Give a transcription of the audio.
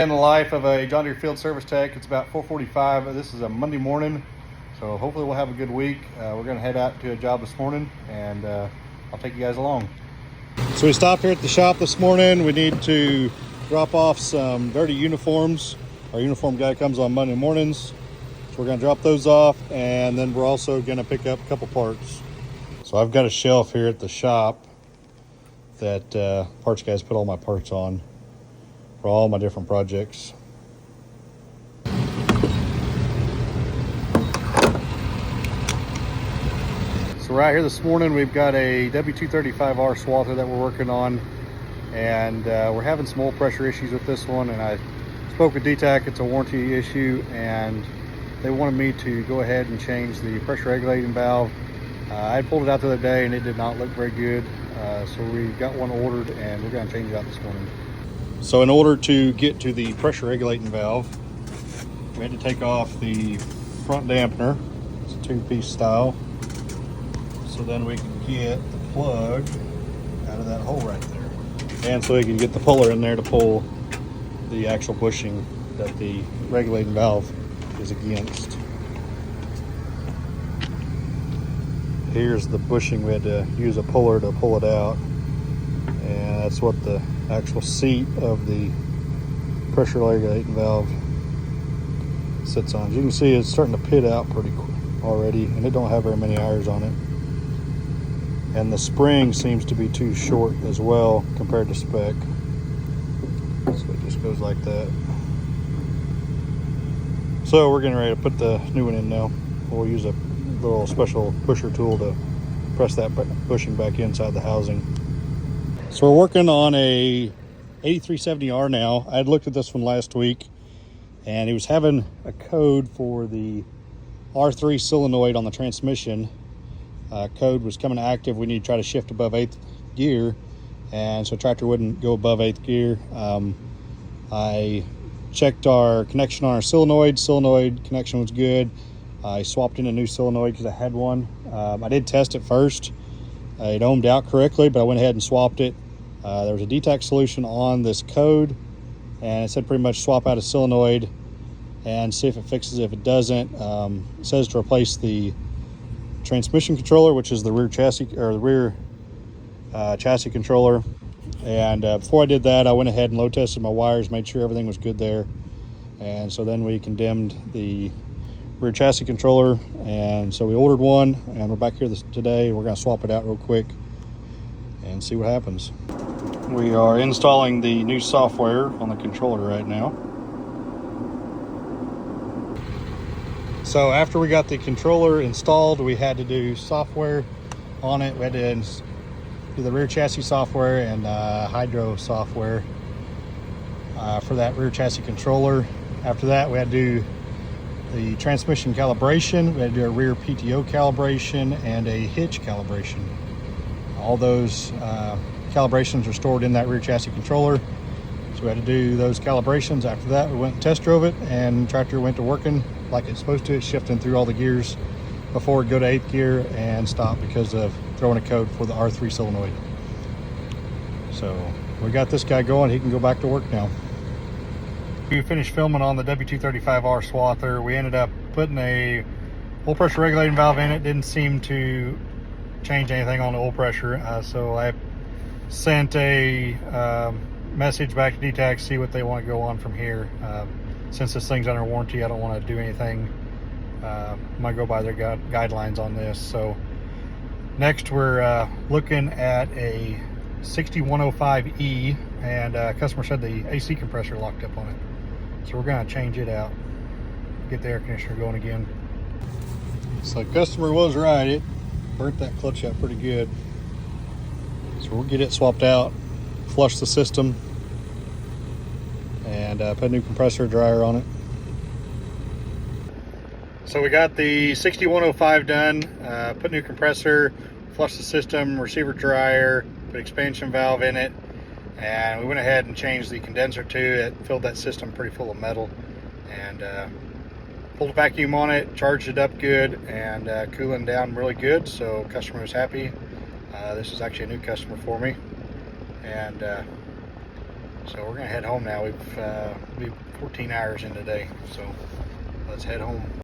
In the life of a John Deere field service tech, it's about 4:45. This is a Monday morning, so hopefully we'll have a good week. We're going to head out to a job this morning, and I'll take you guys along. So we stopped here at the shop this morning. We need to drop off some dirty uniforms. Our uniform guy comes on Monday mornings, so we're going to drop those off, and then we're also going to pick up a couple parts. So I've got a shelf here at the shop that parts guys put all my parts on for all my different projects. So right here this morning we've got a W235r swather that we're working on, and we're having some oil pressure issues with this one, and I spoke with DTAC. It's a warranty issue, and they wanted me to go ahead and change the pressure regulating valve. I had pulled it out the other day and it did not look very good, so we got one ordered and we're going to change it out this morning. So in order to get to the pressure regulating valve, we had to take off the front dampener. It's a two-piece style. So then we can get the plug out of that hole right there. And so we can get the puller in there to pull the actual bushing that the regulating valve is against. Here's the bushing. We had to use a puller to pull it out. And that's what the actual seat of the pressure regulating valve sits on. As you can see, it's starting to pit out pretty quick already, and it don't have very many hours on it. And the spring seems to be too short as well compared to spec. So it just goes like that. So we're getting ready to put the new one in now. We'll use a little special pusher tool to press that bushing back inside the housing. So we're working on a 8370R now. I had looked at this one last week, and he was having a code for the R3 solenoid on the transmission. Code was coming active. We need to try to shift above 8th gear, and so tractor wouldn't go above 8th gear. I checked our connection on our solenoid. Solenoid connection was good. I swapped in a new solenoid because I had one. I did test it first. It ohmed out correctly, but I went ahead and swapped it. There was a DTAC solution on this code, and it said pretty much swap out a solenoid and see if it fixes it. If it doesn't, it says to replace the transmission controller, which is the rear chassis or the rear chassis controller. And before I did that, I went ahead and load tested my wires, made sure everything was good there. And so then we condemned the rear chassis controller, and so we ordered one, and we're back here today. We're going to swap it out real quick and see what happens. We are installing the new software on the controller right now. So after we got the controller installed, we had to do software on it. We had to do the rear chassis software and hydro software for that rear chassis controller. After that, we had to do the transmission calibration. We had to do a rear PTO calibration and a hitch calibration. All those calibrations are stored in that rear chassis controller. So we had to do those calibrations. After that, we went and test drove it, and the tractor went to working like it's supposed to. It's shifting through all the gears before it go to 8th gear and stop because of throwing a code for the R3 solenoid. So we got this guy going. He can go back to work now. We finished filming on the W235R swather. We ended up putting a oil pressure regulating valve in it. Didn't seem to change anything on the oil pressure. So I sent a message back to DTAC to see what they want to go on from here. Since this thing's under warranty, I don't want to do anything. I'm going to go by their guidelines on this. So next we're looking at a 6105E, and customer said the AC compressor locked up on it. So we're going to change it out, get the air conditioner going again. So customer was right, it burnt that clutch out pretty good. So we'll get it swapped out, flush the system, and put a new compressor dryer on it. So we got the 6105 done, put new compressor, flush the system, receiver dryer, put expansion valve in it, and we went ahead and changed the condenser too. It filled that system pretty full of metal, and pulled a vacuum on it, charged it up good, and cooling down really good, so customer was happy. This is actually a new customer for me, and So we're gonna head home now. We've 14 hours in today, so let's head home.